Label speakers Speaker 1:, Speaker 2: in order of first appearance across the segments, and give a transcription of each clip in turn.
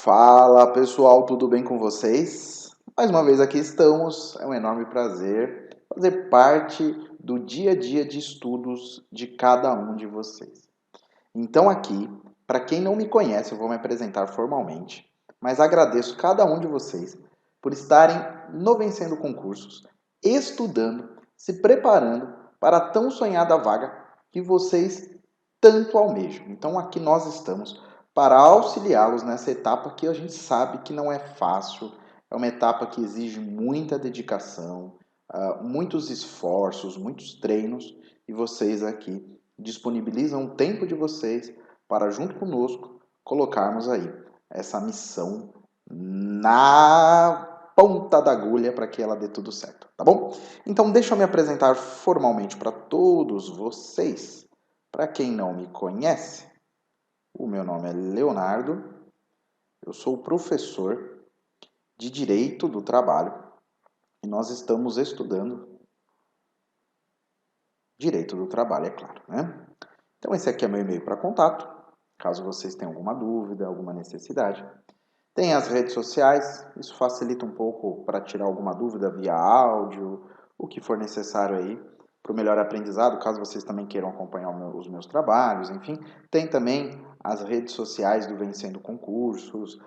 Speaker 1: Fala pessoal, tudo bem com vocês? Mais uma vez aqui estamos, é um enorme prazer fazer parte do dia a dia de estudos de cada um de vocês. Então aqui, para quem não me conhece, eu vou me apresentar formalmente, mas agradeço cada um de vocês por estarem no Vencendo Concursos, estudando, se preparando para a tão sonhada vaga que vocês tanto almejam. Então aqui nós estamos para auxiliá-los nessa etapa que a gente sabe que não é fácil, é uma etapa que exige muita dedicação, muitos esforços, muitos treinos, e vocês aqui disponibilizam o tempo de vocês para, junto conosco, colocarmos aí essa missão na ponta da agulha para que ela dê tudo certo, tá bom? Então deixa eu me apresentar formalmente para todos vocês. Para quem não me conhece, o meu nome é Leonardo, eu sou professor de Direito do Trabalho e nós estamos estudando Direito do Trabalho, é claro, né? Então esse aqui é meu e-mail para contato, caso vocês tenham alguma dúvida, alguma necessidade. Tem as redes sociais, isso facilita um pouco para tirar alguma dúvida via áudio, o que for necessário aí para o melhor aprendizado, caso vocês também queiram acompanhar os meus trabalhos, enfim. Tem também as redes sociais do Vencendo Concursos,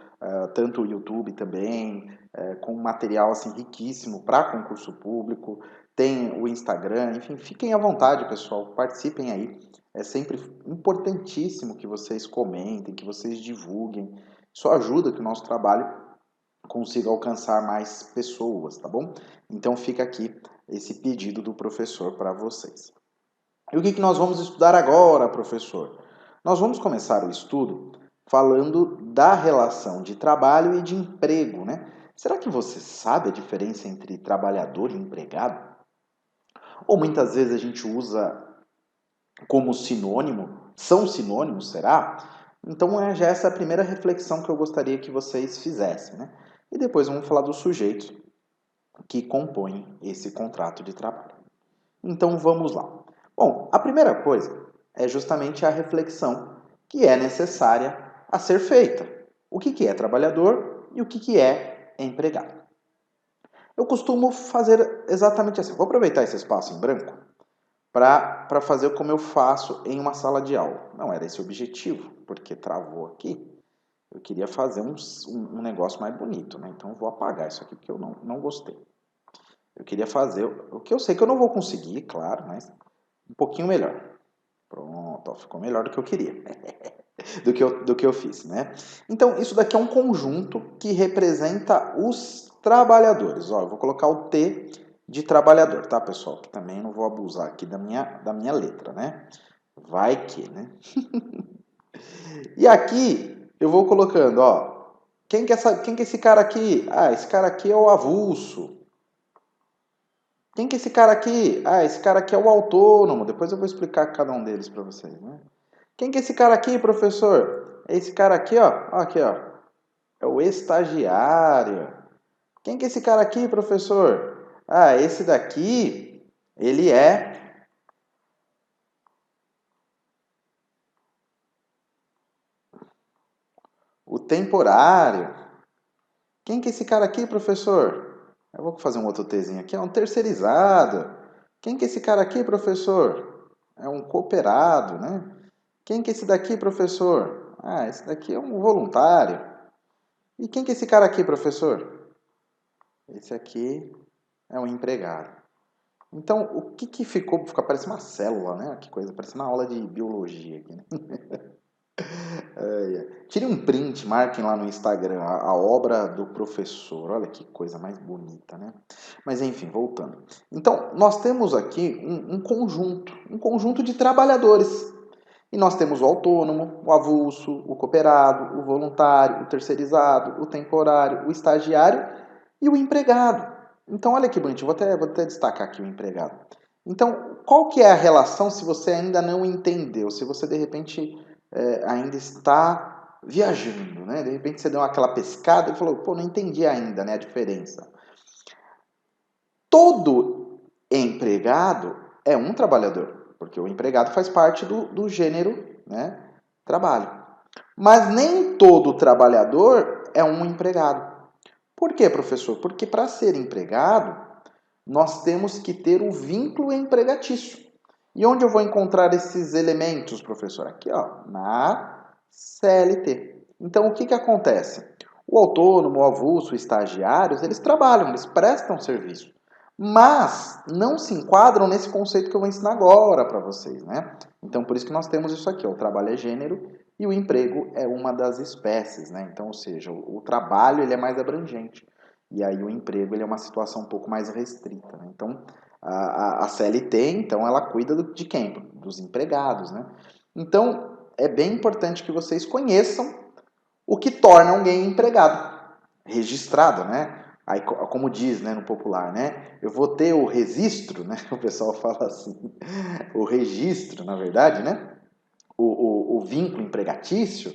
Speaker 1: tanto o YouTube também, com material assim riquíssimo para concurso público. Tem o Instagram, enfim, fiquem à vontade, pessoal, participem aí. É sempre importantíssimo que vocês comentem, que vocês divulguem. Isso ajuda que o nosso trabalho consiga alcançar mais pessoas, tá bom? Então fica aqui esse pedido do professor para vocês. E o que nós vamos estudar agora, professor? Nós vamos começar o estudo falando da relação de trabalho e de emprego, né? Será que você sabe a diferença entre trabalhador e empregado? Ou muitas vezes a gente usa como sinônimo? São sinônimos, será? Então, já essa é a primeira reflexão que eu gostaria que vocês fizessem, né? E depois vamos falar dos sujeitos que compõem esse contrato de trabalho. Então, vamos lá. Bom, a primeira coisa é justamente a reflexão que é necessária a ser feita. O que é trabalhador e o que é empregado? Eu costumo fazer exatamente assim. Vou aproveitar esse espaço em branco para fazer como eu faço em uma sala de aula. Não era esse o objetivo, porque travou aqui. Eu queria fazer um negócio mais bonito, né? Então eu vou apagar isso aqui porque eu não gostei. Eu queria fazer o que eu sei que eu não vou conseguir, claro, mas um pouquinho melhor. Pronto, ó, ficou melhor do que eu queria, do que eu fiz, né? Então isso daqui é um conjunto que representa os trabalhadores. Ó, eu vou colocar o T de trabalhador, tá, pessoal? Que também não vou abusar aqui da minha letra, né? Vai que, né? E aqui eu vou colocando, ó. Quem que é esse cara aqui? Ah, esse cara aqui é o avulso. Quem que é esse cara aqui? Ah, esse cara aqui é o autônomo. Depois eu vou explicar cada um deles para vocês, né? Quem que é esse cara aqui, professor? É esse cara aqui, ó. Aqui, ó. É o estagiário. Quem que é esse cara aqui, professor? Ah, esse daqui, ele é o temporário. Quem que é esse cara aqui, professor? Eu vou fazer um outro Tzinho aqui. É um terceirizado. Quem que é esse cara aqui, professor? É um cooperado, né? Quem que é esse daqui, professor? Ah, esse daqui é um voluntário. E quem que é esse cara aqui, professor? Esse aqui é um empregado. Então, o que ficou? Fica parecendo uma célula, né? Que coisa, parece uma aula de biologia aqui, né? Tire um print, marquem lá no Instagram a obra do professor. Olha que coisa mais bonita, né? Mas enfim, voltando. Então, nós temos aqui um conjunto de trabalhadores. E nós temos o autônomo, o avulso, o cooperado, o voluntário, o terceirizado, o temporário, o estagiário e o empregado. Então, olha que bonitinho, vou até destacar aqui o empregado. Então, qual que é a relação se você ainda não entendeu? Se você, de repente, ainda está viajando, né? De repente você deu aquela pescada e falou, pô, não entendi ainda, né, a diferença. Todo empregado é um trabalhador, porque o empregado faz parte do gênero, né, trabalho. Mas nem todo trabalhador é um empregado. Por quê, professor? Porque para ser empregado, nós temos que ter o vínculo empregatício. E onde eu vou encontrar esses elementos, professor? Aqui, ó, na CLT. Então, o que que acontece? O autônomo, o avulso, estagiários, eles trabalham, eles prestam serviço. Mas não se enquadram nesse conceito que eu vou ensinar agora para vocês, né? Então, por isso que nós temos isso aqui, ó, o trabalho é gênero e o emprego é uma das espécies, né? Então, ou seja, o trabalho ele é mais abrangente. E aí o emprego ele é uma situação um pouco mais restrita, né? Então, a CLT, então, ela cuida de quem? Dos empregados, né? Então, é bem importante que vocês conheçam o que torna alguém empregado, registrado, né? Aí, como diz, né, no popular, né? Eu vou ter o registro, né? O pessoal fala assim, o registro, na verdade, né? O vínculo empregatício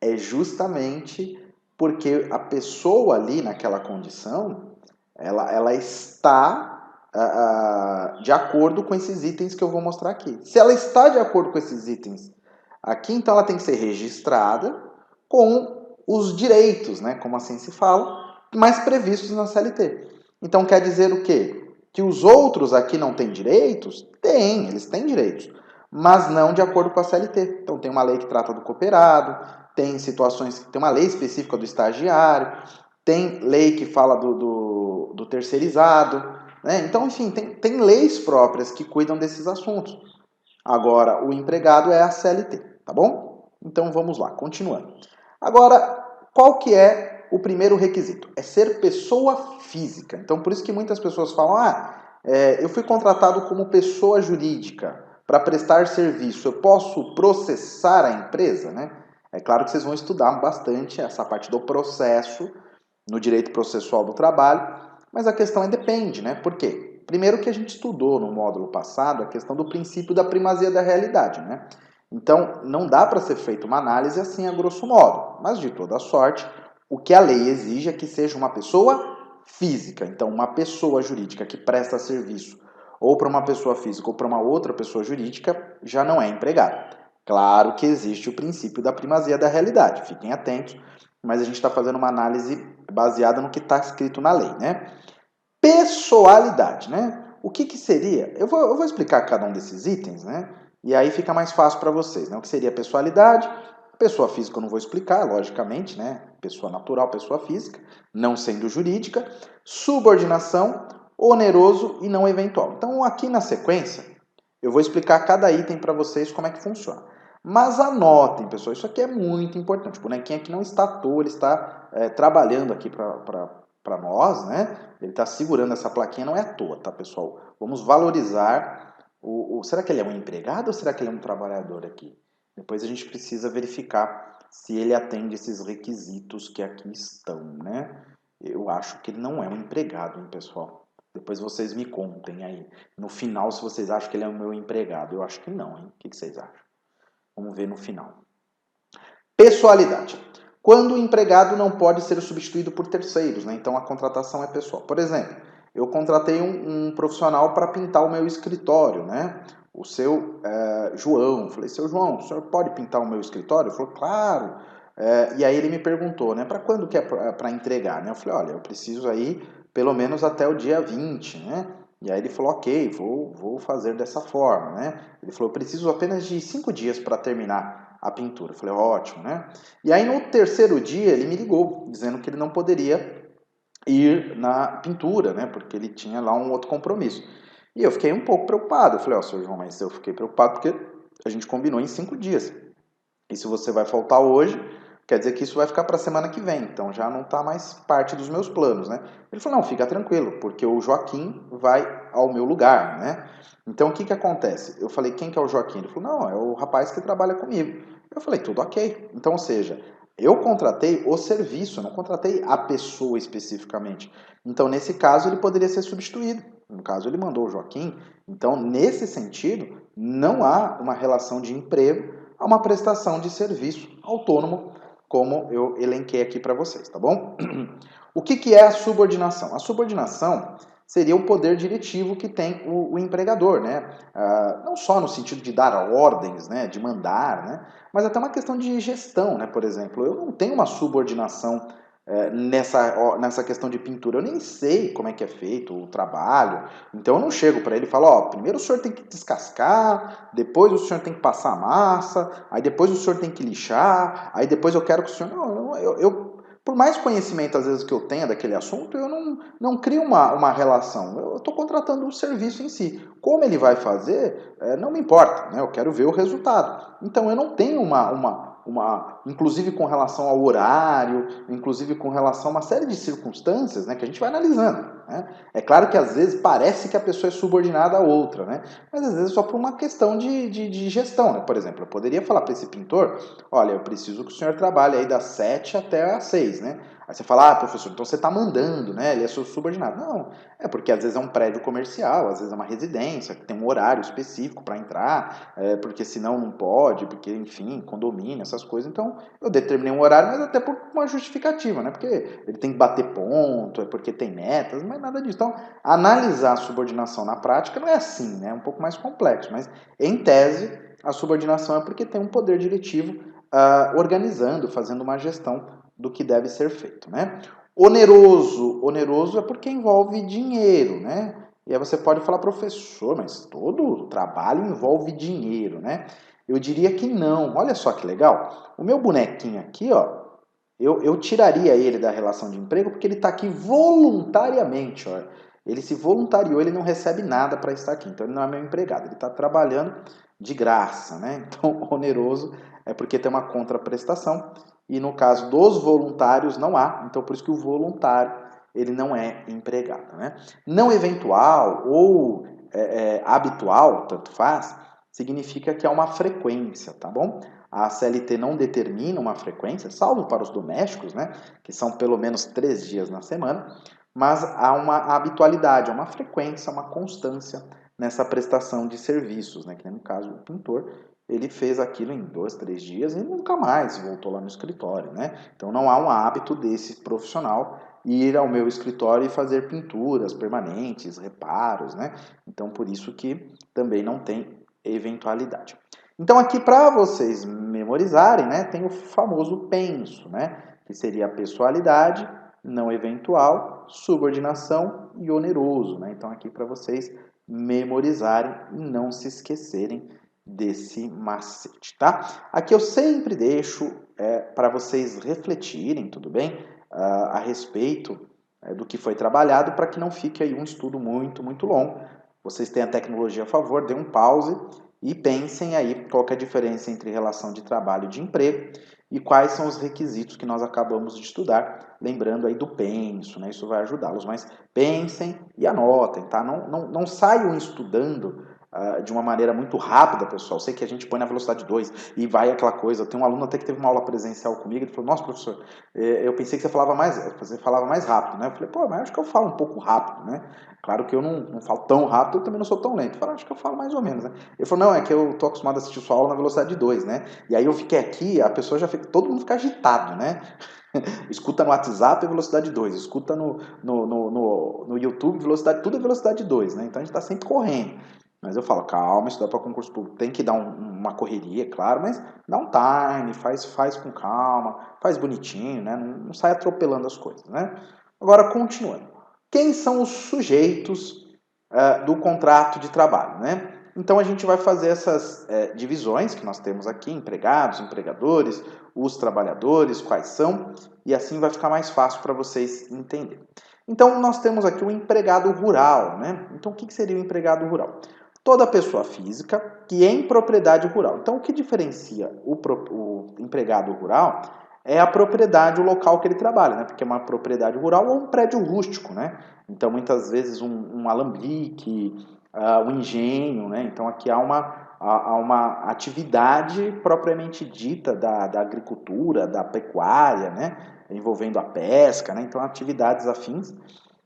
Speaker 1: é justamente porque a pessoa ali naquela condição, ela está de acordo com esses itens que eu vou mostrar aqui. Se ela está de acordo com esses itens aqui, então ela tem que ser registrada com os direitos, né, como assim se fala, mais previstos na CLT. Então quer dizer o quê? Que os outros aqui não têm direitos? Tem, eles têm direitos, mas não de acordo com a CLT. Então tem uma lei que trata do cooperado, tem situações, tem uma lei específica do estagiário, tem lei que fala do terceirizado, né? Então, enfim, tem leis próprias que cuidam desses assuntos. Agora, o empregado é a CLT, tá bom? Então vamos lá, continuando. Agora, qual que é o primeiro requisito? É ser pessoa física. Então, por isso que muitas pessoas falam, eu fui contratado como pessoa jurídica para prestar serviço, eu posso processar a empresa, né? É claro que vocês vão estudar bastante essa parte do processo no direito processual do trabalho, mas a questão é depende, né? Por quê? Primeiro que a gente estudou no módulo passado a questão do princípio da primazia da realidade, né? Então, não dá para ser feita uma análise assim a grosso modo, mas de toda sorte, o que a lei exige é que seja uma pessoa física. Então, uma pessoa jurídica que presta serviço ou para uma pessoa física ou para uma outra pessoa jurídica já não é empregado. Claro que existe o princípio da primazia da realidade, fiquem atentos, mas a gente está fazendo uma análise baseada no que está escrito na lei, né? Pessoalidade, né? O que que seria? Eu vou explicar cada um desses itens, né? E aí fica mais fácil para vocês, né? O que seria pessoalidade? Pessoa física eu não vou explicar, logicamente, né? Pessoa natural, pessoa física, não sendo jurídica. Subordinação, oneroso e não eventual. Então, aqui na sequência, eu vou explicar cada item para vocês como é que funciona. Mas anotem, pessoal, isso aqui é muito importante. O bonequinho aqui não está à toa, ele está trabalhando aqui para nós, né? Ele está segurando essa plaquinha, não é à toa, tá, pessoal? Vamos valorizar será que ele é um empregado ou será que ele é um trabalhador aqui? Depois a gente precisa verificar se ele atende esses requisitos que aqui estão, né? Eu acho que ele não é um empregado, hein, pessoal? Depois vocês me contem aí. No final, se vocês acham que ele é o meu empregado. Eu acho que não, hein? O que vocês acham? Vamos ver no final. Pessoalidade. Quando o empregado não pode ser substituído por terceiros, né? Então a contratação é pessoal. Por exemplo, eu contratei um profissional para pintar o meu escritório, né? O seu João. Falei, seu João, o senhor pode pintar o meu escritório? Ele falou, claro. E aí ele me perguntou, né? Para quando que é para entregar? Né? Eu falei, olha, eu preciso aí pelo menos até o dia 20, né? E aí ele falou, ok, vou fazer dessa forma, né? Ele falou, preciso apenas de 5 dias para terminar a pintura. Eu falei, ótimo, né? E aí no terceiro dia ele me ligou, dizendo que ele não poderia ir na pintura, né? Porque ele tinha lá um outro compromisso. E eu fiquei um pouco preocupado. Eu falei, ó, seu João, mas eu fiquei preocupado porque a gente combinou em 5 dias. E se você vai faltar hoje, quer dizer que isso vai ficar para a semana que vem. Então já não está mais parte dos meus planos, né? Ele falou, não, fica tranquilo, porque o Joaquim vai ao meu lugar, né? Então o que que acontece? Eu falei, quem que é o Joaquim? Ele falou, não, é o rapaz que trabalha comigo. Eu falei, tudo ok. Então, ou seja, eu contratei o serviço, eu não contratei a pessoa especificamente. Então, nesse caso, ele poderia ser substituído. No caso, ele mandou o Joaquim. Então, nesse sentido, não há uma relação de emprego a uma prestação de serviço autônomo, como eu elenquei aqui para vocês, tá bom? O que é a subordinação? A subordinação seria o poder diretivo que tem o empregador, né? Não só no sentido de dar ordens, né? De mandar, né? Mas até uma questão de gestão, né? Por exemplo, eu não tenho uma subordinação nessa questão de pintura. Eu nem sei como é que é feito o trabalho, então eu não chego para ele e falo, ó, primeiro o senhor tem que descascar, depois o senhor tem que passar a massa, aí depois o senhor tem que lixar, aí depois eu quero que o senhor... Não, por mais conhecimento às vezes que eu tenha daquele assunto, eu não crio uma relação. Eu estou contratando o serviço em si. Como ele vai fazer, não me importa, né? Eu quero ver o resultado. Então eu não tenho inclusive com relação ao horário, inclusive com relação a uma série de circunstâncias, né, que a gente vai analisando, né? É claro que às vezes parece que a pessoa é subordinada a outra, né? Mas às vezes só por uma questão de gestão, né? Por exemplo, eu poderia falar para esse pintor, olha, eu preciso que o senhor trabalhe aí das 7 até as 6, né? Aí você fala, ah, professor, então você está mandando, né? Ele é seu subordinado. Não, é porque às vezes é um prédio comercial, às vezes é uma residência, que tem um horário específico para entrar, porque senão não pode, porque, enfim, condomínio, essas coisas. Então, eu determinei um horário, mas até por uma justificativa, né? Porque ele tem que bater ponto, é porque tem metas, mas nada disso. Então, analisar a subordinação na prática não é assim, né? É um pouco mais complexo, mas em tese, a subordinação é porque tem um poder diretivo organizando, fazendo uma gestão do que deve ser feito, né? Oneroso é porque envolve dinheiro, né? E aí você pode falar, professor, mas todo trabalho envolve dinheiro, né? Eu diria que não. Olha só que legal. O meu bonequinho aqui, ó, eu tiraria ele da relação de emprego porque ele está aqui voluntariamente, ó. Ele se voluntariou, ele não recebe nada para estar aqui. Então ele não é meu empregado, ele está trabalhando de graça, né? Então oneroso é porque tem uma contraprestação e no caso dos voluntários não há. Então por isso que o voluntário ele não é empregado, né? Não eventual ou habitual, tanto faz, significa que há uma frequência, tá bom? A CLT não determina uma frequência, salvo para os domésticos, né? Que são pelo menos 3 dias na semana, mas há uma habitualidade, há uma frequência, uma constância nessa prestação de serviços, né? Que no caso o pintor, ele fez aquilo em 2, 3 dias e nunca mais voltou lá no escritório, né? Então não há um hábito desse profissional ir ao meu escritório e fazer pinturas permanentes, reparos, né? Então por isso que também não tem eventualidade. Então aqui para vocês memorizarem, né, tem o famoso penso, né, que seria a pessoalidade, não eventual, subordinação e oneroso, né? Então aqui para vocês memorizarem e não se esquecerem desse macete, tá? Aqui eu sempre deixo para vocês refletirem, tudo bem? A respeito do que foi trabalhado para que não fique aí um estudo muito longo. Vocês têm a tecnologia a favor, dê um pause e pensem aí qual que é a diferença entre relação de trabalho e de emprego e quais são os requisitos que nós acabamos de estudar, lembrando aí do penso, né? Isso vai ajudá-los, mas pensem e anotem, tá? Não saiam estudando de uma maneira muito rápida, pessoal. Sei que a gente põe na velocidade 2 e vai aquela coisa. Tem um aluno até que teve uma aula presencial comigo, ele falou, nossa, professor, eu pensei que você falava mais rápido, né? Eu falei, pô, mas acho que eu falo um pouco rápido, né? Claro que eu não falo tão rápido, eu também não sou tão lento. Eu falo, acho que eu falo mais ou menos, né? Ele falou, não, é que eu tô acostumado a assistir sua aula na velocidade 2, né? E aí eu fiquei aqui, a pessoa já fica, todo mundo fica agitado, né? Escuta no WhatsApp, velocidade 2. Escuta no YouTube, velocidade, tudo é velocidade 2, né? Então a gente tá sempre correndo. Mas eu falo, calma, estudar para concurso público tem que dar uma correria, claro, mas dá um time, faz com calma, faz bonitinho, né? Não sai atropelando as coisas, né? Agora, continuando. Quem são os sujeitos do contrato de trabalho, né? Então a gente vai fazer essas divisões que nós temos aqui, empregados, empregadores, os trabalhadores, quais são, e assim vai ficar mais fácil para vocês entenderem. Então nós temos aqui o empregado rural, né? Então o que seria o empregado rural? Toda pessoa física que é em propriedade rural. Então o que diferencia o empregado rural é a propriedade, o local que ele trabalha, né? Porque é uma propriedade rural ou um prédio rústico, né? Então muitas vezes um alambique, um engenho, né? Então aqui há uma atividade propriamente dita da agricultura, da pecuária, né? Envolvendo a pesca, né? Então atividades afins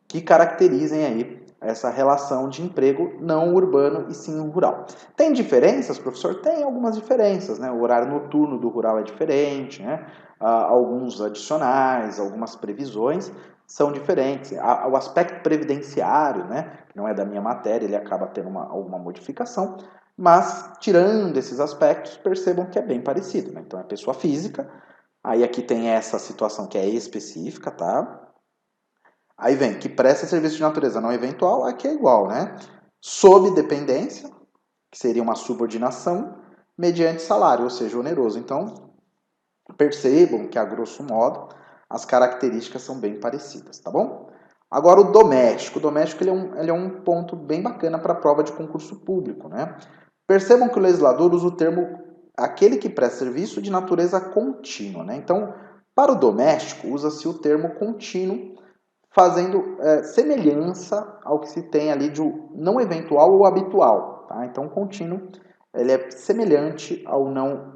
Speaker 1: que caracterizem aí essa relação de emprego não urbano e sim rural. Tem diferenças, professor? Tem algumas diferenças, né? O horário noturno do rural é diferente, né? Alguns adicionais, algumas previsões são diferentes. O aspecto previdenciário, né? Que não é da minha matéria, ele acaba tendo alguma modificação, mas tirando esses aspectos, percebam que é bem parecido, né? Então é pessoa física, Aí aqui tem essa situação que é específica, tá? Aí vem que presta serviço de natureza não eventual, aqui é igual, né? Sob dependência, que seria uma subordinação, mediante salário, ou seja, oneroso. Então, percebam que, a grosso modo, as características são bem parecidas, tá bom? Agora, o doméstico. O doméstico ele é um ponto bem bacana para a prova de concurso público, né? Percebam que o legislador usa o termo aquele que presta serviço de natureza contínua, né? Então, para o doméstico, usa-se o termo contínuo, fazendo semelhança ao que se tem ali de não eventual ou habitual, tá? Então, contínuo ele é semelhante ao não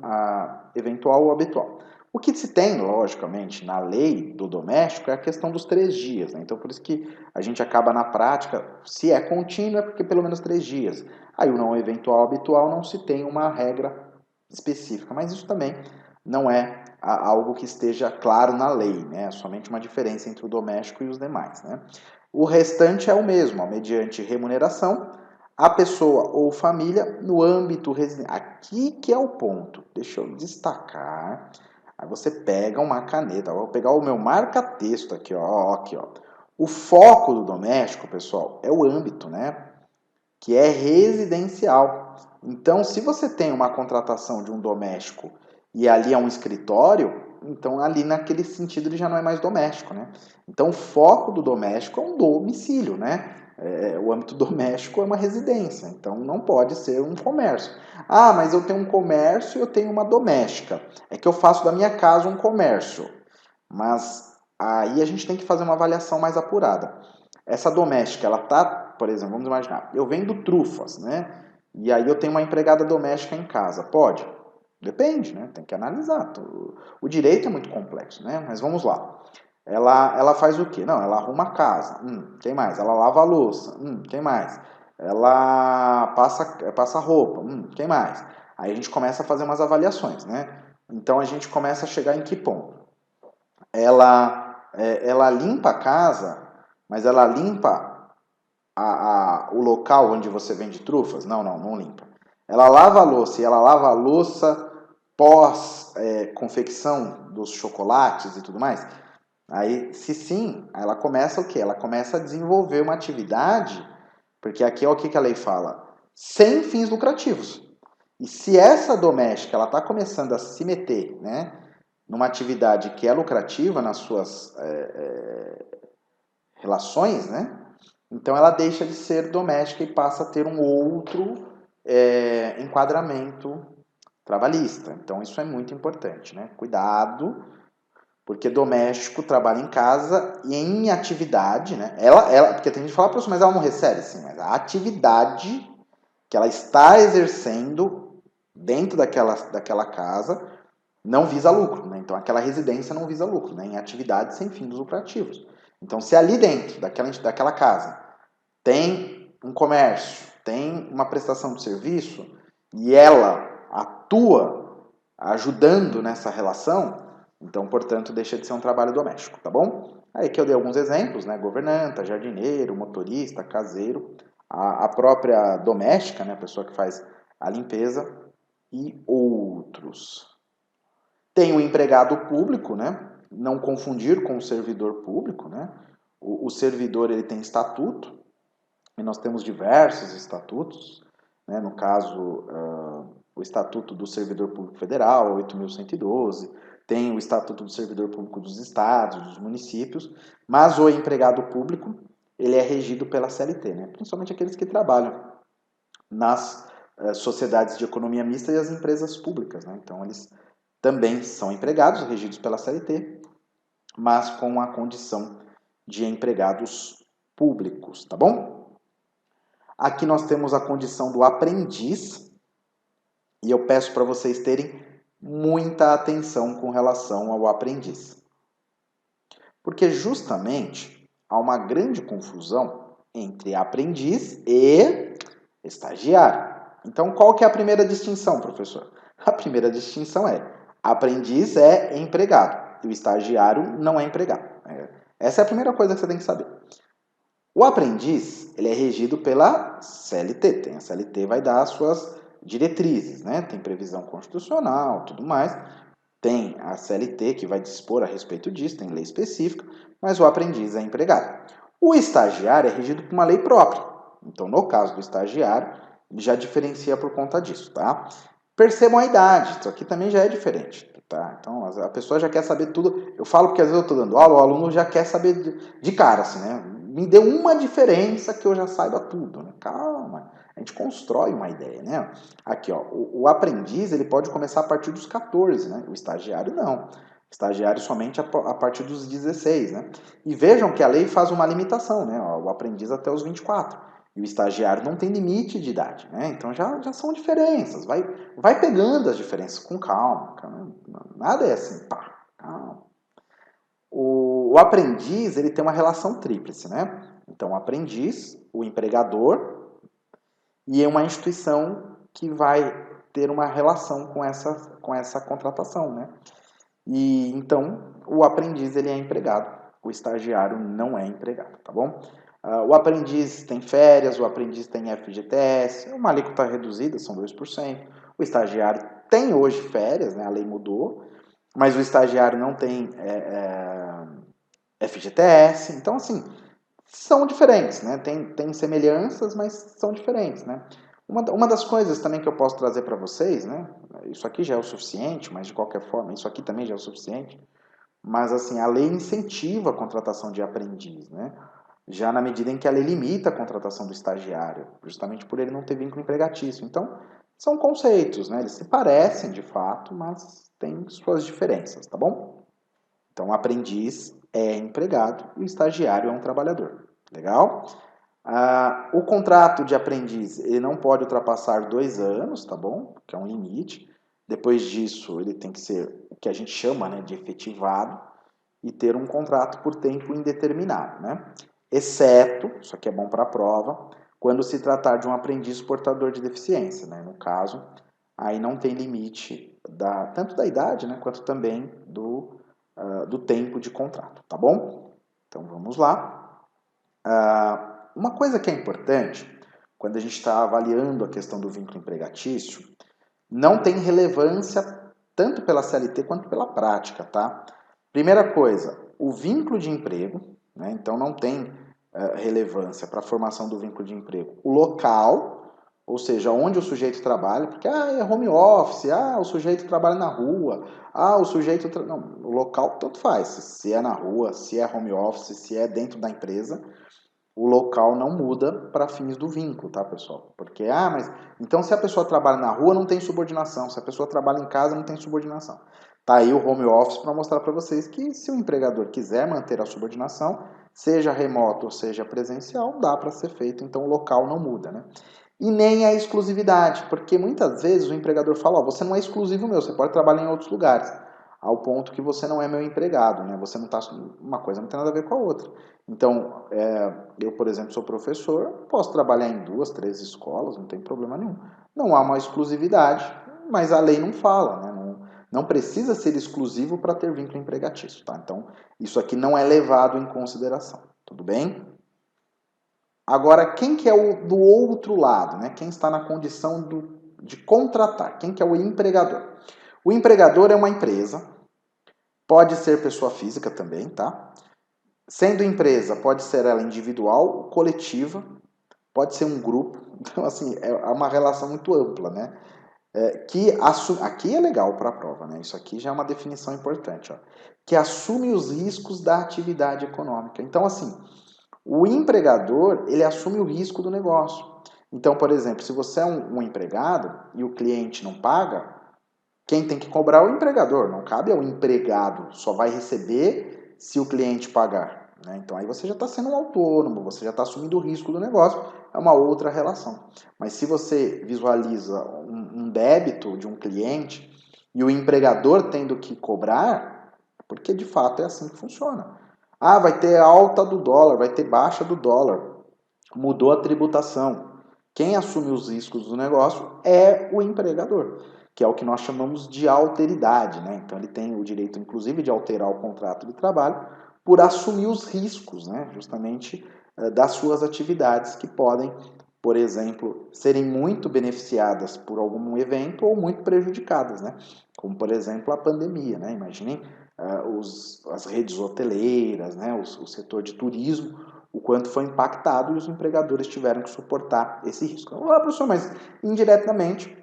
Speaker 1: eventual ou habitual. O que se tem, logicamente, na lei do doméstico é a questão dos 3 dias. Né? Então, por isso que a gente acaba na prática, se é contínuo, é porque pelo menos 3 dias. Aí o não eventual ou habitual não se tem uma regra específica, mas isso também não é algo que esteja claro na lei, né? É somente uma diferença entre o doméstico e os demais. Né? O restante é o mesmo, mediante remuneração, a pessoa ou família no âmbito residencial. Aqui que é o ponto. Deixa eu destacar. Aí você pega uma caneta. Vou pegar o meu marca-texto aqui, ó. Aqui, ó. O foco do doméstico, pessoal, é o âmbito, né? Que é residencial. Então, se você tem uma contratação de um doméstico e ali é um escritório, então ali naquele sentido ele já não é mais doméstico, né? Então, o foco do doméstico é um domicílio, né? O âmbito doméstico é uma residência, então não pode ser um comércio. Ah, mas eu tenho um comércio e eu tenho uma doméstica. É que eu faço da minha casa um comércio. Mas aí a gente tem que fazer uma avaliação mais apurada. Essa doméstica, ela tá, por exemplo, vamos imaginar, eu vendo trufas, né? E aí eu tenho uma empregada doméstica em casa. Pode? Depende, né? Tem que analisar. O direito é muito complexo, né? Mas vamos lá. Ela faz o quê? Não, ela arruma a casa. Quem mais? Ela lava a louça. Quem mais? Ela passa roupa. Quem mais? Aí a gente começa a fazer umas avaliações, né? Então a gente começa a chegar em que ponto? Ela limpa a casa, mas ela limpa o local onde você vende trufas? Não limpa. Ela lava a louça e ela lava a louça pós confecção dos chocolates e tudo mais? Aí, se sim, ela começa o quê? Ela começa a desenvolver uma atividade, porque aqui é o que a lei fala, sem fins lucrativos. E se essa doméstica ela está começando a se meter, né, numa atividade que é lucrativa nas suas relações, né, então ela deixa de ser doméstica e passa a ter um outro enquadramento trabalhista. Então isso é muito importante, né? Cuidado, porque doméstico trabalha em casa e em atividade, né? Porque tem gente que fala, professor, mas ela não recebe? Sim, mas a atividade que ela está exercendo dentro daquela casa não visa lucro, né? Então aquela residência não visa lucro, né? Em atividades sem fins lucrativos. Então se ali dentro daquela casa tem um comércio, tem uma prestação de serviço e ela atua ajudando nessa relação, então, portanto, deixa de ser um trabalho doméstico, tá bom? Aí que eu dei alguns exemplos, né? Governanta, jardineiro, motorista, caseiro, a própria doméstica, né? A pessoa que faz a limpeza e outros. Tem o empregado público, né? Não confundir com o servidor público, né? O servidor ele tem estatuto, e nós temos diversos estatutos, né? No caso, o Estatuto do Servidor Público Federal, 8.112, tem o Estatuto do Servidor Público dos Estados, dos municípios, mas o empregado público, ele é regido pela CLT, né? Principalmente aqueles que trabalham nas sociedades de economia mista e as empresas públicas, né? Então, eles também são empregados, regidos pela CLT, mas com a condição de empregados públicos, tá bom? Aqui nós temos a condição do aprendiz, e eu peço para vocês terem muita atenção com relação ao aprendiz. Porque justamente há uma grande confusão entre aprendiz e estagiário. Então, qual que é a primeira distinção, professor? A primeira distinção é: aprendiz é empregado e o estagiário não é empregado. Essa é a primeira coisa que você tem que saber. O aprendiz, ele é regido pela CLT. A CLT vai dar as suas diretrizes, né? Tem previsão constitucional, tudo mais. Tem a CLT que vai dispor a respeito disso, tem lei específica, mas o aprendiz é empregado. O estagiário é regido por uma lei própria. Então, no caso do estagiário, ele já diferencia por conta disso, tá? Percebam a idade, isso aqui também já é diferente, tá? Então, a pessoa já quer saber tudo. Eu falo porque às vezes eu estou dando aula, o aluno já quer saber de cara, assim, né? Me dê uma diferença que eu já saiba tudo, né? Calma, a gente constrói uma ideia, né? Aqui, ó, o aprendiz, ele pode começar a partir dos 14, né? O estagiário não. O estagiário somente a partir dos 16, né? E vejam que a lei faz uma limitação, né? O aprendiz até os 24. E o estagiário não tem limite de idade, né? Então já são diferenças. Vai pegando as diferenças com calma. Nada é assim, pá, calma. O aprendiz, ele tem uma relação tríplice, né? Então, o aprendiz, o empregador e uma instituição que vai ter uma relação com essa contratação, né? E então, o aprendiz, ele é empregado, o estagiário não é empregado, tá bom? O aprendiz tem férias, o aprendiz tem FGTS, uma alíquota reduzida, são 2%. O estagiário tem hoje férias, né? A lei mudou, mas o estagiário não tem FGTS. Então, assim, são diferentes, né? Tem semelhanças, mas são diferentes, né? Uma das coisas também que eu posso trazer para vocês, né? Isso aqui já é o suficiente, mas de qualquer forma, isso aqui também já é o suficiente. Mas, assim, a lei incentiva a contratação de aprendiz, né? Já na medida em que a lei limita a contratação do estagiário, justamente por ele não ter vínculo empregatício. Então, são conceitos, né? Eles se parecem de fato, mas têm suas diferenças, tá bom? Então, o aprendiz é empregado e o estagiário é um trabalhador. Legal? O contrato de aprendiz ele não pode ultrapassar 2 anos, tá bom? Que é um limite. Depois disso, ele tem que ser o que a gente chama, né, de efetivado e ter um contrato por tempo indeterminado, né? Exceto, isso aqui é bom para a prova, quando se tratar de um aprendiz portador de deficiência, né? No caso, aí não tem limite tanto da idade, né, quanto também do tempo de contrato, tá bom? Então vamos lá. Uma coisa que é importante, quando a gente está avaliando a questão do vínculo empregatício, não tem relevância tanto pela CLT quanto pela prática, tá? Primeira coisa, o vínculo de emprego, né? Então não tem relevância para a formação do vínculo de emprego. O local, ou seja, onde o sujeito trabalha, porque é home office, o sujeito trabalha na rua, o sujeito... Não, o local tanto faz, se é na rua, se é home office, se é dentro da empresa, o local não muda para fins do vínculo, tá, pessoal? Porque, mas então se a pessoa trabalha na rua não tem subordinação, se a pessoa trabalha em casa não tem subordinação. Tá aí o home office para mostrar para vocês que se o empregador quiser manter a subordinação, seja remoto ou seja presencial, dá para ser feito, então o local não muda, né? E nem a exclusividade, porque muitas vezes o empregador fala, você não é exclusivo meu, você pode trabalhar em outros lugares, ao ponto que você não é meu empregado, né? Você não tá, uma coisa não tem nada a ver com a outra. Então, eu, por exemplo, sou professor, posso trabalhar em 2, 3 escolas, não tem problema nenhum. Não há uma exclusividade, mas a lei não fala, né? Não precisa ser exclusivo para ter vínculo empregatício, tá? Então, isso aqui não é levado em consideração, tudo bem? Agora, quem que é o do outro lado, né? Quem está na condição de contratar? Quem que é o empregador? O empregador é uma empresa, pode ser pessoa física também, tá? Sendo empresa, pode ser ela individual, coletiva, pode ser um grupo. Então, assim, é uma relação muito ampla, né? Aqui é legal para a prova, né? Isso aqui já é uma definição importante, ó. Que assume os riscos da atividade econômica. Então, assim, o empregador, ele assume o risco do negócio. Então, por exemplo, se você é um empregado e o cliente não paga, quem tem que cobrar é o empregador, não cabe ao empregado, só vai receber se o cliente pagar, né? Então aí você já está sendo um autônomo, você já está assumindo o risco do negócio, é uma outra relação. Mas se você visualiza um débito de um cliente e o empregador tendo que cobrar, porque de fato é assim que funciona. Vai ter alta do dólar, vai ter baixa do dólar, mudou a tributação. Quem assume os riscos do negócio é o empregador, que é o que nós chamamos de alteridade, né? Então ele tem o direito, inclusive, de alterar o contrato de trabalho por assumir os riscos, né? Justamente das suas atividades que podem por exemplo, serem muito beneficiadas por algum evento ou muito prejudicadas, né? Como, por exemplo, a pandemia, né? Imaginem as redes hoteleiras, né? O setor de turismo, o quanto foi impactado e os empregadores tiveram que suportar esse risco. Ah, professor, mas indiretamente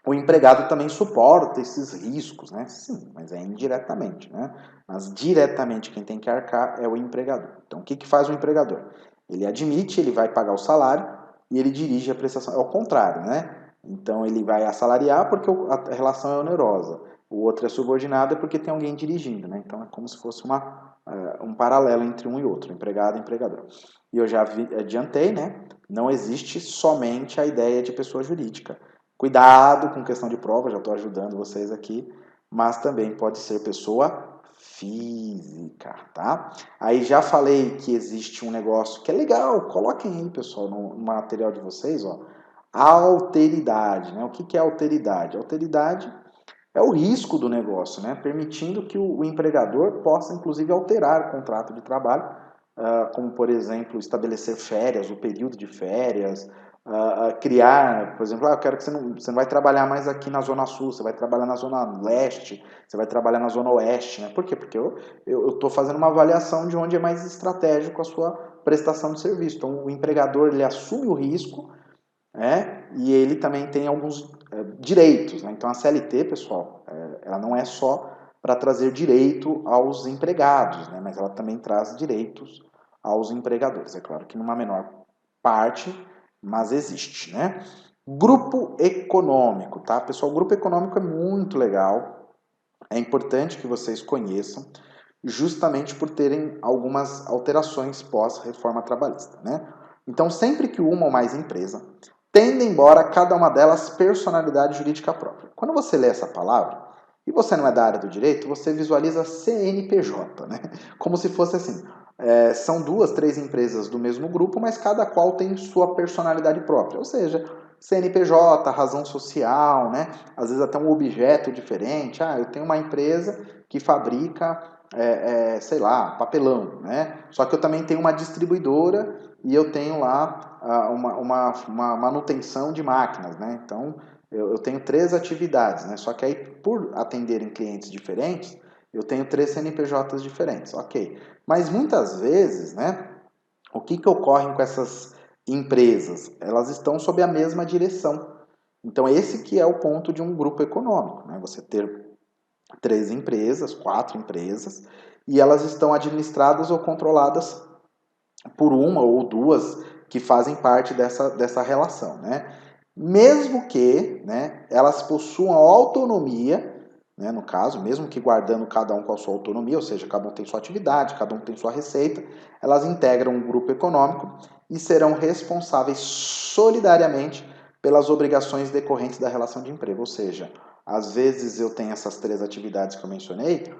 Speaker 1: o empregado também suporta esses riscos, né? Sim, mas é indiretamente, né? Mas diretamente quem tem que arcar é o empregador. Então, o que faz o empregador? Ele admite, ele vai pagar o salário e ele dirige a prestação. É o contrário, né? Então, ele vai assalariar porque a relação é onerosa. O outro é subordinado porque tem alguém dirigindo, né? Então, é como se fosse um paralelo entre um e outro, empregado e empregador. E eu já adiantei, né? Não existe somente a ideia de pessoa jurídica. Cuidado com questão de prova, já estou ajudando vocês aqui, mas também pode ser pessoa física, tá? Aí já falei que existe um negócio que é legal, coloquem aí, pessoal, no material de vocês, ó, alteridade, né? O que é alteridade? Alteridade é o risco do negócio, né? Permitindo que o empregador possa, inclusive, alterar o contrato de trabalho, como, por exemplo, estabelecer férias, o período de férias, criar, por exemplo, eu quero que você não vai trabalhar mais aqui na Zona Sul, você vai trabalhar na Zona Leste, você vai trabalhar na Zona Oeste, né? Por quê? Porque eu estou fazendo uma avaliação de onde é mais estratégico a sua prestação de serviço. Então, o empregador, ele assume o risco, né? E ele também tem alguns direitos, né? Então, a CLT, pessoal, ela não é só para trazer direito aos empregados, né? Mas ela também traz direitos aos empregadores. É claro que numa menor parte, mas existe, né? Grupo econômico, tá? Pessoal, o grupo econômico é muito legal. É importante que vocês conheçam, justamente por terem algumas alterações pós-reforma trabalhista, né? Então, sempre que uma ou mais empresas tendo embora cada uma delas personalidade jurídica própria. Quando você lê essa palavra, e você não é da área do direito, você visualiza CNPJ, né? Como se fosse assim, são duas, três empresas do mesmo grupo, mas cada qual tem sua personalidade própria, ou seja, CNPJ, razão social, né? Às vezes até um objeto diferente. Ah, eu tenho uma empresa que fabrica, sei lá, papelão, né? Só que eu também tenho uma distribuidora e eu tenho lá uma manutenção de máquinas, né? Então, eu tenho três atividades, né? Só que aí, por atenderem clientes diferentes, eu tenho três CNPJs diferentes, ok. Mas muitas vezes, né? O que ocorre com essas empresas? Elas estão sob a mesma direção. Então, esse que é o ponto de um grupo econômico, né? Você ter três empresas, quatro empresas, e elas estão administradas ou controladas por uma ou duas que fazem parte dessa relação, né? Mesmo que, né, elas possuam autonomia, né, no caso, mesmo que guardando cada um com a sua autonomia, ou seja, cada um tem sua atividade, cada um tem sua receita, elas integram um grupo econômico e serão responsáveis solidariamente pelas obrigações decorrentes da relação de emprego. Ou seja, às vezes eu tenho essas três atividades que eu mencionei,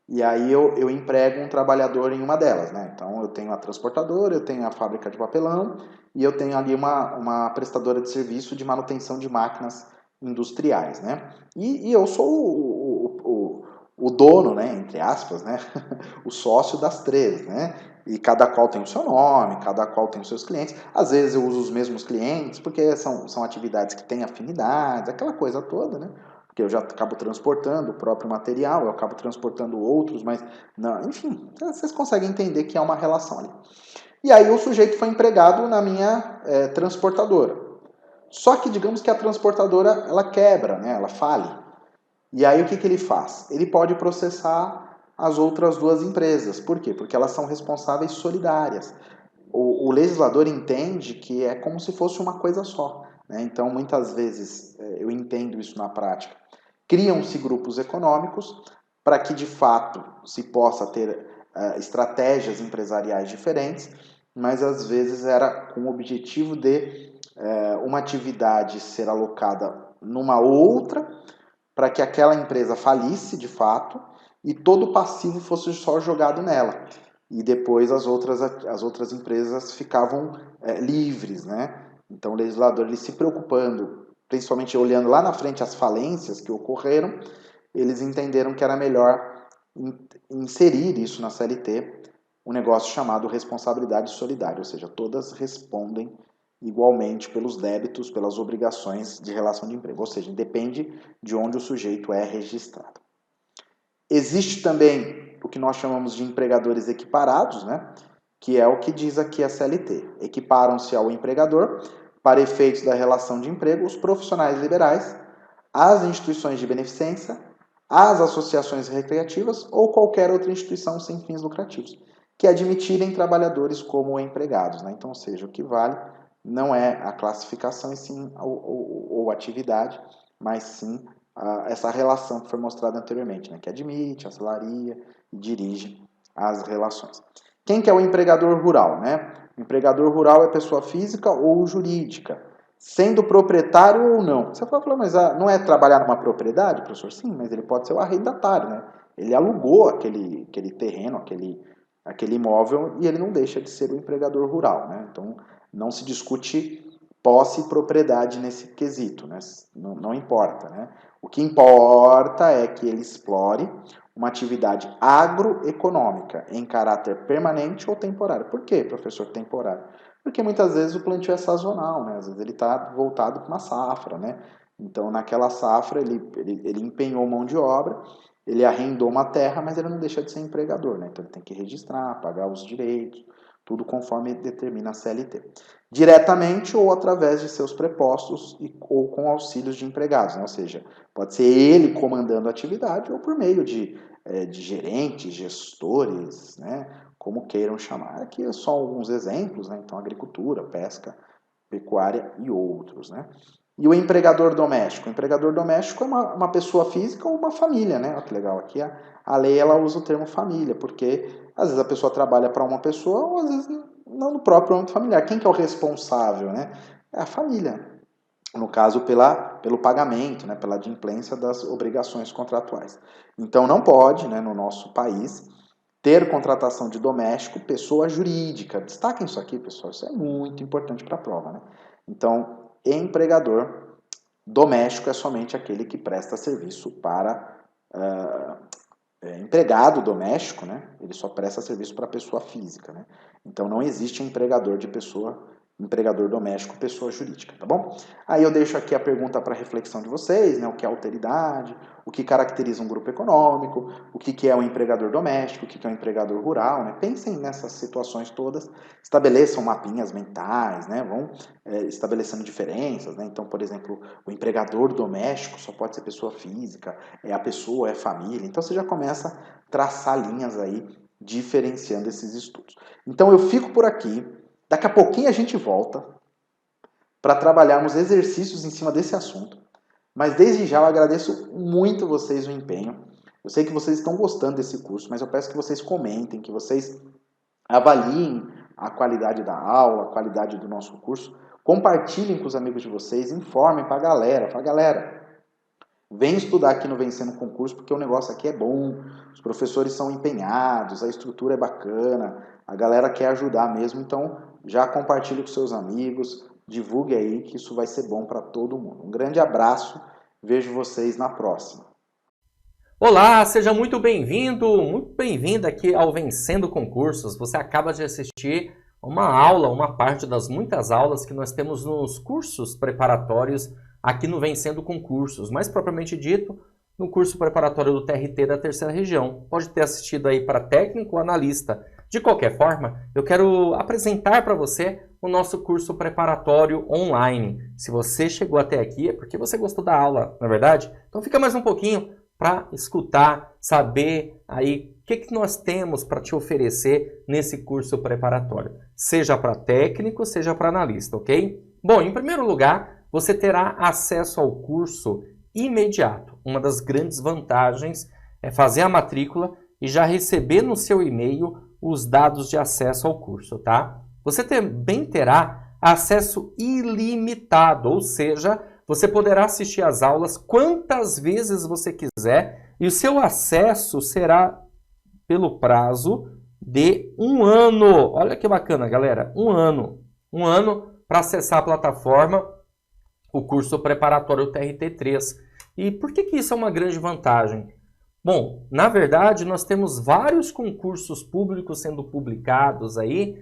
Speaker 1: e aí eu emprego um trabalhador em uma delas, né? Então eu tenho a transportadora, eu tenho a fábrica de papelão e eu tenho ali uma prestadora de serviço de manutenção de máquinas industriais, né? E eu sou o dono, né? Entre aspas, né? O sócio das três, né? E cada qual tem o seu nome, cada qual tem os seus clientes. Às vezes eu uso os mesmos clientes, porque são atividades que têm afinidades, aquela coisa toda, né? Porque eu já acabo transportando o próprio material, eu acabo transportando outros, mas, não, enfim, vocês conseguem entender que há uma relação ali. E aí o sujeito foi empregado na minha transportadora. Só que digamos que a transportadora ela quebra, né? Ela fale. E aí o que ele faz? Ele pode processar as outras duas empresas. Por quê? Porque elas são responsáveis solidárias. O legislador entende que é como se fosse uma coisa só, né? Então, muitas vezes, eu entendo isso na prática, criam-se grupos econômicos para que, de fato, se possa ter estratégias empresariais diferentes, mas às vezes era com o objetivo de uma atividade ser alocada numa outra, para que aquela empresa falisse de fato e todo o passivo fosse só jogado nela. E depois as outras empresas ficavam livres, né? Então o legislador ele se preocupando, principalmente olhando lá na frente as falências que ocorreram, eles entenderam que era melhor inserir isso na CLT, um negócio chamado responsabilidade solidária, ou seja, todas respondem igualmente pelos débitos, pelas obrigações de relação de emprego, ou seja, depende de onde o sujeito é registrado. Existe também o que nós chamamos de empregadores equiparados, né? Que é o que diz aqui a CLT. Equiparam-se ao empregador, para efeitos da relação de emprego, os profissionais liberais, as instituições de beneficência, as associações recreativas ou qualquer outra instituição sem fins lucrativos, que admitirem trabalhadores como empregados, né? Então, ou seja, o que vale não é a classificação e sim ou atividade, mas sim essa relação que foi mostrada anteriormente, né? Que admite, assalariia e dirige as relações. Quem que é o empregador rural, né? O empregador rural é pessoa física ou jurídica, sendo proprietário ou não. Você vai falar, mas não é trabalhar numa propriedade, professor? Sim, mas ele pode ser o arrendatário, né? Ele alugou aquele terreno, aquele imóvel e ele não deixa de ser o empregador rural, né? Então, não se discute posse e propriedade nesse quesito, né? Não importa, né? O que importa é que ele explore uma atividade agroeconômica em caráter permanente ou temporário. Por que, professor, temporário? Porque muitas vezes o plantio é sazonal, né? Às vezes ele está voltado para uma safra, né? Então, naquela safra, ele empenhou mão de obra, ele arrendou uma terra, mas ele não deixa de ser empregador, né? Então, ele tem que registrar, pagar os direitos, tudo conforme determina a CLT. Diretamente ou através de seus prepostos ou com auxílios de empregados, né? Ou seja, pode ser ele comandando a atividade ou por meio de gerentes, gestores, né? Como queiram chamar. Aqui são alguns exemplos, né? Então, agricultura, pesca, pecuária e outros, né? E o empregador doméstico? O empregador doméstico é uma pessoa física ou uma família, né? Olha que legal, aqui a lei ela usa o termo família, porque às vezes a pessoa trabalha para uma pessoa ou às vezes não no próprio âmbito familiar. Quem que é o responsável, né? É a família, no caso pelo pagamento, né? Pela adimplência das obrigações contratuais. Então não pode, né, no nosso país, ter contratação de doméstico pessoa jurídica. Destaquem isso aqui, pessoal, isso é muito importante para a prova, né? Então, empregador doméstico é somente aquele que presta serviço para empregado doméstico, né? Ele só presta serviço para pessoa física, né? Então não existe empregador doméstico, pessoa jurídica, tá bom? Aí eu deixo aqui a pergunta para reflexão de vocês, né? O que é alteridade, o que caracteriza um grupo econômico, o que é um empregador doméstico, o que é um empregador rural, né? Pensem nessas situações todas, estabeleçam mapinhas mentais, né? Vão estabelecendo diferenças, né? Então, por exemplo, o empregador doméstico só pode ser pessoa física, a pessoa é família, então você já começa a traçar linhas aí, diferenciando esses estudos. Então eu fico por aqui. Daqui a pouquinho a gente volta para trabalharmos exercícios em cima desse assunto. Mas desde já eu agradeço muito vocês o empenho. Eu sei que vocês estão gostando desse curso, mas eu peço que vocês comentem, que vocês avaliem a qualidade da aula, a qualidade do nosso curso. Compartilhem com os amigos de vocês, informem para a galera. Fala, galera, vem estudar aqui no Vencendo Concurso, porque o negócio aqui é bom, os professores são empenhados, a estrutura é bacana, a galera quer ajudar mesmo, então já compartilhe com seus amigos, divulgue aí que isso vai ser bom para todo mundo. Um grande abraço, vejo vocês na próxima.
Speaker 2: Olá, seja muito bem-vindo aqui ao Vencendo Concursos. Você acaba de assistir uma aula, uma parte das muitas aulas que nós temos nos cursos preparatórios aqui no Vencendo Concursos, mais propriamente dito, no curso preparatório do TRT da Terceira Região. Pode ter assistido aí para técnico ou analista. De qualquer forma, eu quero apresentar para você o nosso curso preparatório online. Se você chegou até aqui é porque você gostou da aula, não é verdade? Então fica mais um pouquinho para escutar, saber aí o que nós temos para te oferecer nesse curso preparatório. Seja para técnico, seja para analista, ok? Bom, em primeiro lugar, você terá acesso ao curso imediato. Uma das grandes vantagens é fazer a matrícula e já receber no seu e-mail os dados de acesso ao curso, tá? Você também terá acesso ilimitado, ou seja, você poderá assistir às aulas quantas vezes você quiser e o seu acesso será pelo prazo de 1 ano. Olha que bacana, galera, 1 ano. 1 ano para acessar a plataforma, o curso preparatório TRT3. E por que isso é uma grande vantagem? Bom, na verdade, nós temos vários concursos públicos sendo publicados aí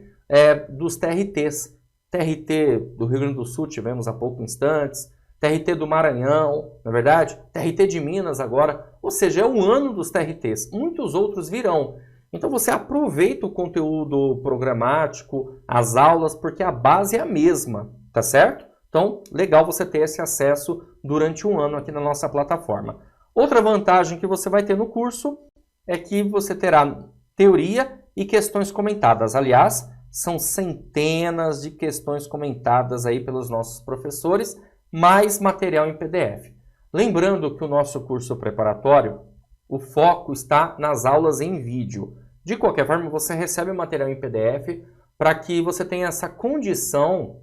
Speaker 2: dos TRTs. TRT do Rio Grande do Sul tivemos há poucos instantes, TRT do Maranhão, na verdade, TRT de Minas agora, ou seja, é o ano dos TRTs, muitos outros virão. Então você aproveita o conteúdo programático, as aulas, porque a base é a mesma, tá certo? Então, legal você ter esse acesso durante um ano aqui na nossa plataforma. Outra vantagem que você vai ter no curso é que você terá teoria e questões comentadas. Aliás, são centenas de questões comentadas aí pelos nossos professores, mais material em PDF. Lembrando que o nosso curso preparatório, o foco está nas aulas em vídeo. De qualquer forma, você recebe o material em PDF para que você tenha essa condição,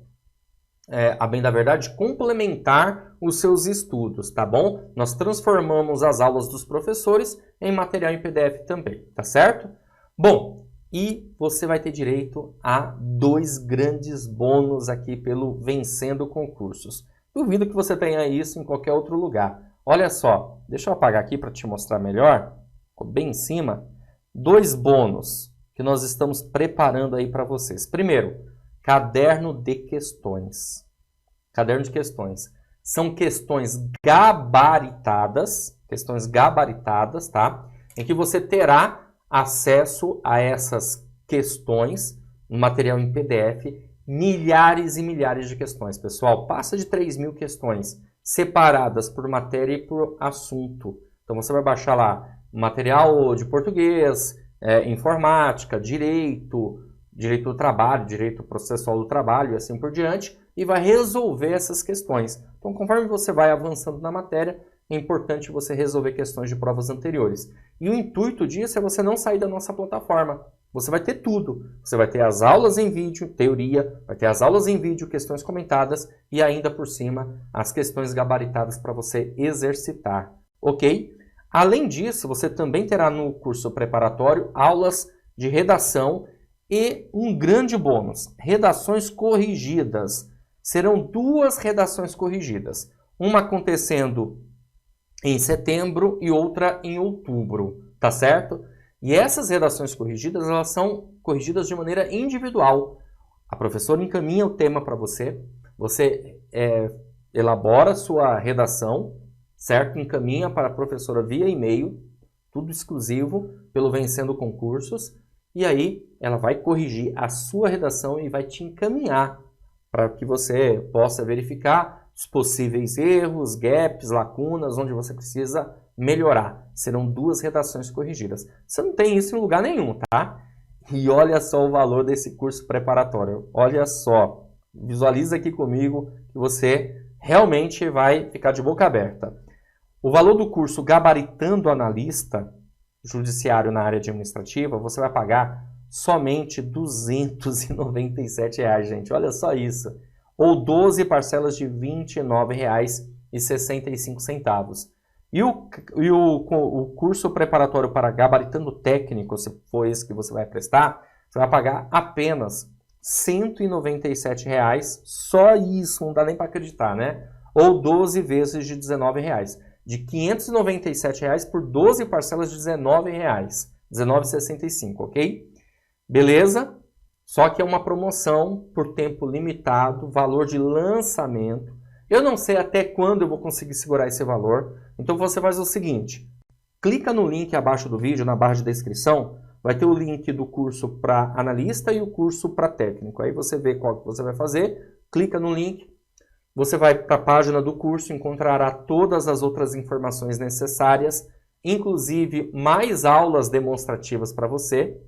Speaker 2: a bem da verdade, complementar os seus estudos, tá bom? Nós transformamos as aulas dos professores em material em PDF também, tá certo? Bom, e você vai ter direito a 2 grandes bônus aqui pelo Vencendo Concursos. Duvido que você tenha isso em qualquer outro lugar. Olha só, deixa eu apagar aqui para te mostrar melhor, bem em cima, 2 bônus que nós estamos preparando aí para vocês. Primeiro, caderno de questões. Caderno de questões. São questões gabaritadas, tá? Em que você terá acesso a essas questões, um material em PDF, milhares e milhares de questões. Pessoal, passa de 3.000 questões, separadas por matéria e por assunto. Então você vai baixar lá material de português, informática, direito do trabalho, direito processual do trabalho e assim por diante, e vai resolver essas questões. Então, conforme você vai avançando na matéria, é importante você resolver questões de provas anteriores. E o intuito disso é você não sair da nossa plataforma. Você vai ter tudo. Você vai ter as aulas em vídeo, teoria, vai ter as aulas em vídeo, questões comentadas e ainda por cima as questões gabaritadas para você exercitar, ok? Além disso, você também terá no curso preparatório aulas de redação e um grande bônus, redações corrigidas. Serão 2 redações corrigidas, uma acontecendo em setembro e outra em outubro, tá certo? E essas redações corrigidas, elas são corrigidas de maneira individual. A professora encaminha o tema para você, você elabora a sua redação, certo? Encaminha para a professora via e-mail, tudo exclusivo pelo Vencendo Concursos, e aí ela vai corrigir a sua redação e vai te encaminhar para que você possa verificar os possíveis erros, gaps, lacunas, onde você precisa melhorar. Serão 2 redações corrigidas. Você não tem isso em lugar nenhum, tá? E olha só o valor desse curso preparatório. Olha só, visualiza aqui comigo que você realmente vai ficar de boca aberta. O valor do curso Gabaritando Analista Judiciário na área administrativa, você vai pagar somente R$ 297, gente. Olha só isso. Ou 12 parcelas de R$ 29,65. E o curso preparatório para Gabaritando Técnico, se for esse que você vai prestar, você vai pagar apenas R$ 197. Só isso, não dá nem para acreditar, né? Ou 12 vezes de R$ 19. De R$ 597 por 12 parcelas de R$ 19. R$ 19,65, ok? Beleza? Só que é uma promoção por tempo limitado, valor de lançamento. Eu não sei até quando eu vou conseguir segurar esse valor. Então você faz o seguinte, clica no link abaixo do vídeo, na barra de descrição, vai ter o link do curso para analista e o curso para técnico. Aí você vê qual que você vai fazer, clica no link, você vai para a página do curso, encontrará todas as outras informações necessárias, inclusive mais aulas demonstrativas para você,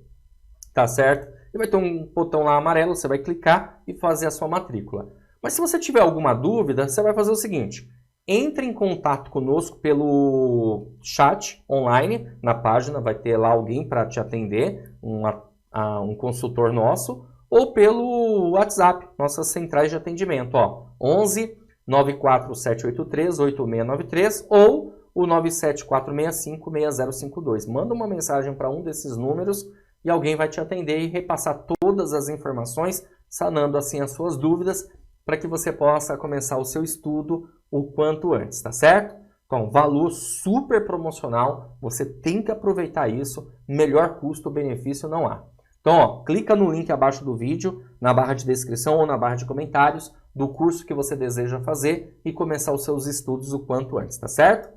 Speaker 2: tá certo? E vai ter um botão lá amarelo, você vai clicar e fazer a sua matrícula. Mas se você tiver alguma dúvida, você vai fazer o seguinte, entre em contato conosco pelo chat online, na página vai ter lá alguém para te atender, um consultor nosso, ou pelo WhatsApp, nossas centrais de atendimento, ó, 11 94783 8693 ou o 97465 6052. Manda uma mensagem para um desses números e alguém vai te atender e repassar todas as informações, sanando assim as suas dúvidas, para que você possa começar o seu estudo o quanto antes, tá certo? Então, valor super promocional, você tem que aproveitar isso, melhor custo-benefício não há. Então, ó, clica no link abaixo do vídeo, na barra de descrição ou na barra de comentários do curso que você deseja fazer e começar os seus estudos o quanto antes, tá certo?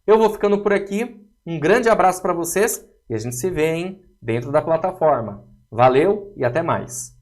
Speaker 2: Eu vou ficando por aqui. Um grande abraço para vocês e a gente se vê, hein, dentro da plataforma. Valeu e até mais!